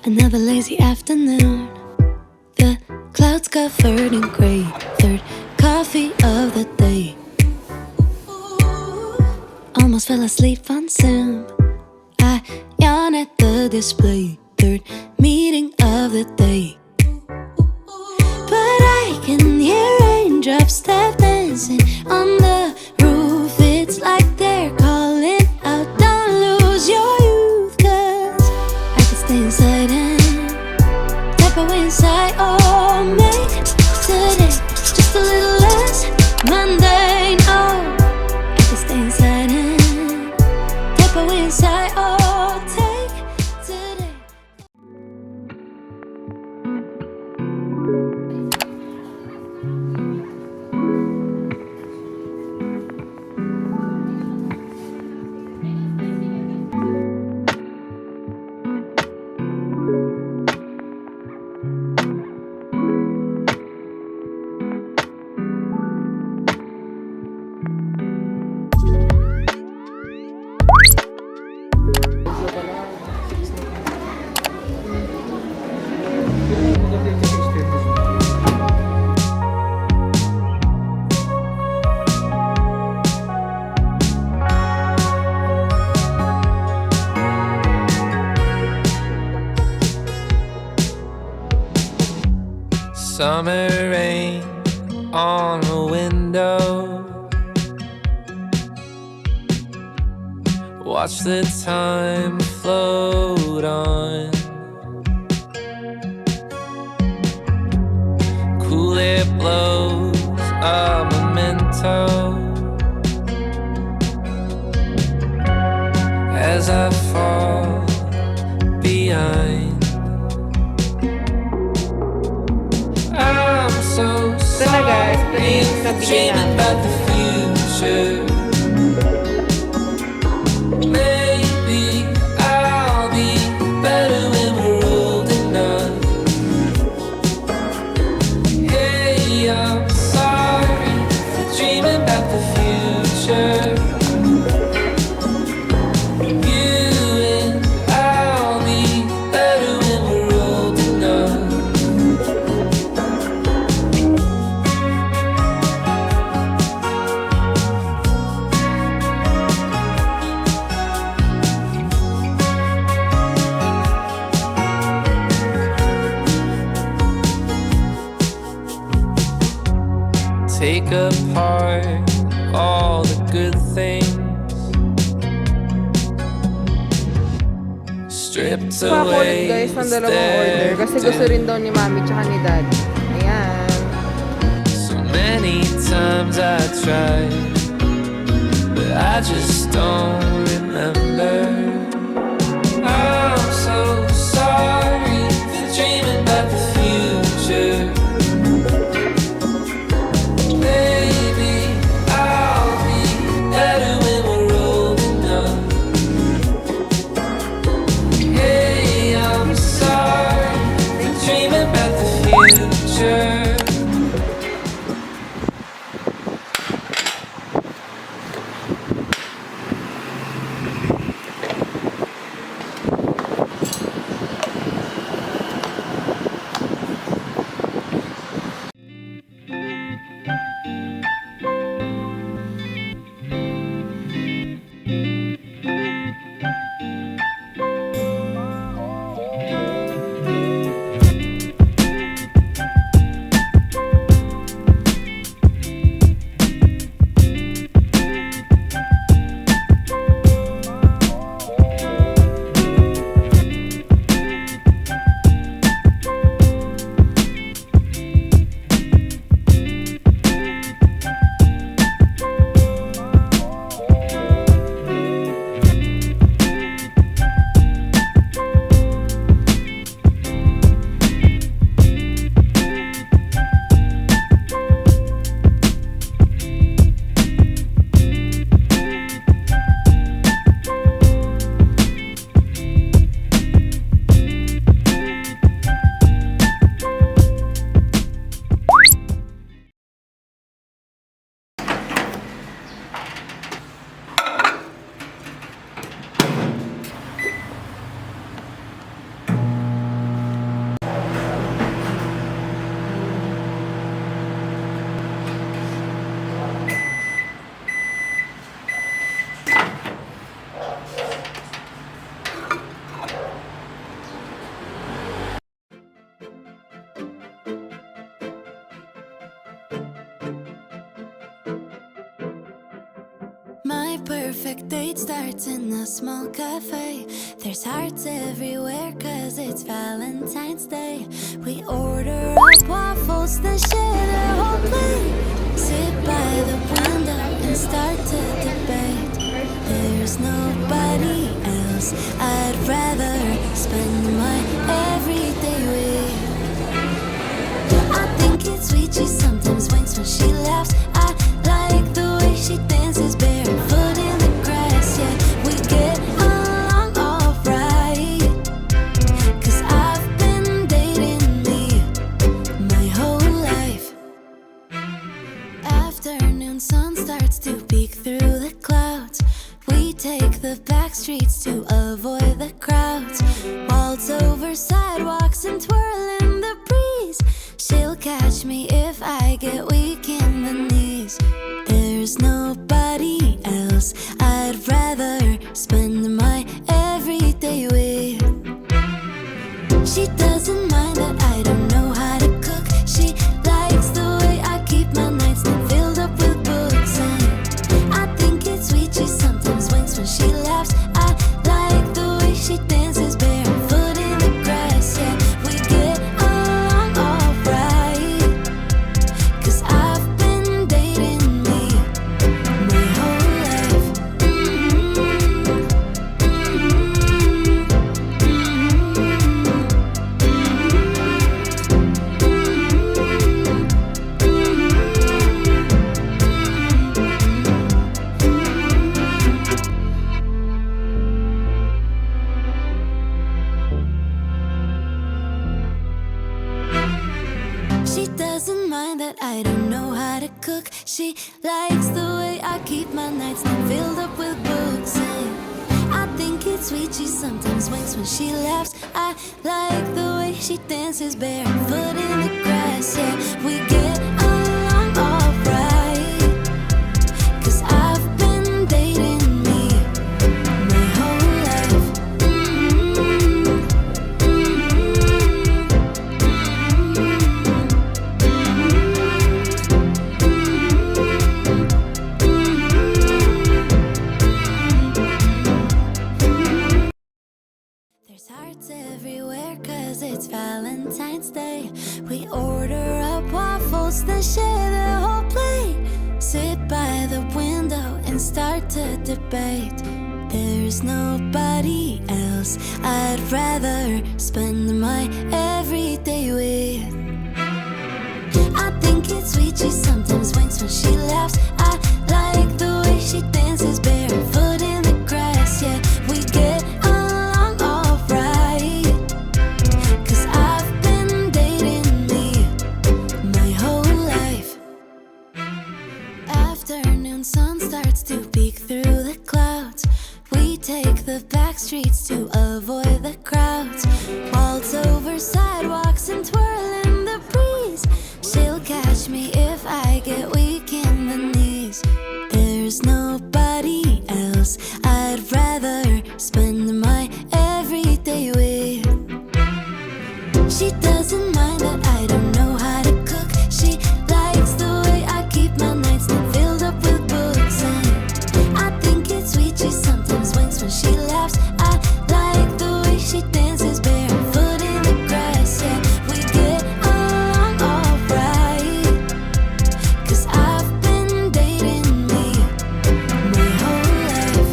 Another lazy afternoon. The clouds covered in gray. Third coffee of the day. Almost fell asleep on Zoom. I yawn at the display. Third meeting of the day. But I can hear raindrops tap dancing on the roof. It's like they're calling out, don't lose your youth. Cause I can stay inside and tap away inside. Oh, make today just a little less mundane. Oh, I can stay inside and tap away inside. Oh, take today. Summer rain on a window. Watch the time float on. Cool air blows a memento as I fall behind. I'm so sorry, dreaming about the future. Maybe I'll be better when we're old enough. Hey, I'm sorry for dreaming about the future. You and I'll be better when we're old enough. Take apart all the good things, stripped away. Guys, ng dalawang order kasi gusto rin daw ni Mami tsaka ni Daddy. Ayan. So many times I tried, but I just don't remember. I'm so sorry for dreaming about the future. Maybe I'll be better when we're old enough. Hey, I'm sorry for dreaming about the future. perfect date starts in a small cafe. There's hearts everywhere cause it's Valentine's Day. We order up waffles, then share the whole plate. Sit by the window and start to debate. There's nobody else I'd rather spend my everyday with. I think it's sweet, she sometimes winks when she laughs. I like the way she dances barefoot in the grass. Yeah, we get along alright. Cause I've been dating me my whole life. Afternoon sun starts to peek through the clouds. We take the back streets to avoid the crowds. Waltz over sidewalks and twirl in the breeze. She'll catch me if I get weak in the knees. There's nobody else I'd rather spend my everyday with. She doesn't mind that I don't know how to cook. She likes the way I keep my nightstand filled up with books. And I think it's sweet, she sometimes winks when she laughs. I like the way she dances barefoot in the grass. Yeah, we get along alright. Cause I've been dating me my whole life. She doesn't mind that I don't know how to cook. She likes the way I keep my nightstand filled up with books. And I think it's sweet, she sometimes winks when she laughs. I like the way she dances barefoot in the grass. Yeah, we get along alright. Cause I've been dating me my whole life. There's hearts everywhere cause it's Valentine's Day. We order up waffles, then share the whole plate. Sit by the window and start to debate. There's nobody else I'd rather spend my everyday with. I think it's sweet, she sometimes winks when she laughs. I like the way she dances barefoot in the grass. Yeah, we get along alright. Cause I've been dating me my whole life. Afternoon sun starts to peek through the clouds. We take the back streets to avoid the crowds. Waltz over sidewalks and twirl in the breeze. She'll catch me if I get weak in the knees. There's nobody else I'd rather spend my everyday with. She doesn't mind that I don't know how to cook. She likes the way I keep my nightstand filled up with books. And I think it's sweet, she sometimes winks when she laughs. I like the way she dances barefoot in the grass. Yeah, we get along alright. Cause I've been dating me my whole life.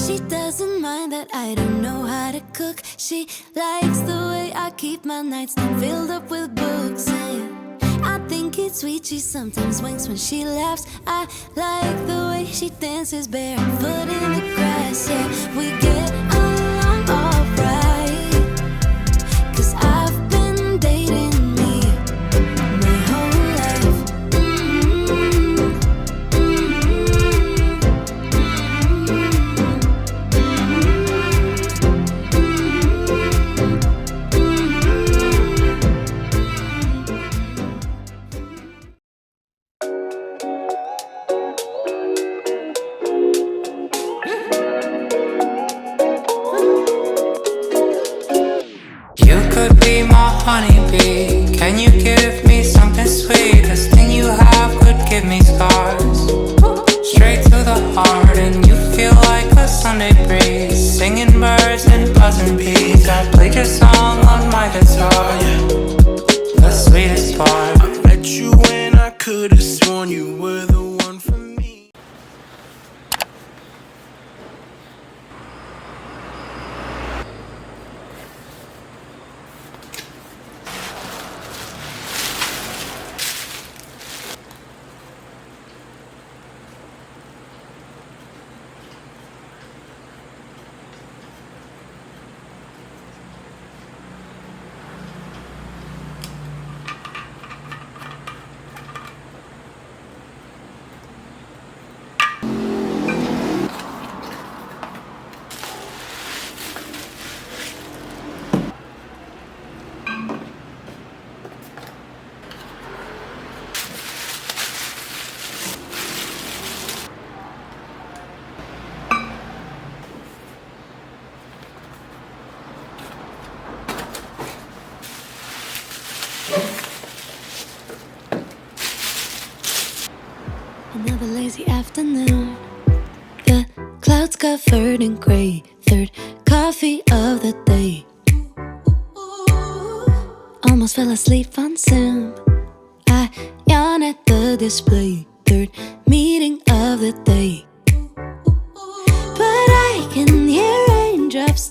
She doesn't mind that I don't know how to cook. She likes the way I keep my nightstand filled up with books. And I think it's sweet, she sometimes winks when she laughs. I like the way she dances barefoot in the grass. Yeah, we get along alright. Cause I've been dating me my whole life. honeybee. Can you give me something sweet? This thing you have could give me scars. Straight to the heart, and you feel like a Sunday breeze. Singing birds and buzzing bees. I played your song on my guitar. The sweetest part. I met you when I could have sworn you were the one for me. Another lazy afternoon. The clouds covered in gray. Third coffee of the day. Almost fell asleep on Zoom. I yawn at the display. Third meeting of the day. But I can hear raindrops.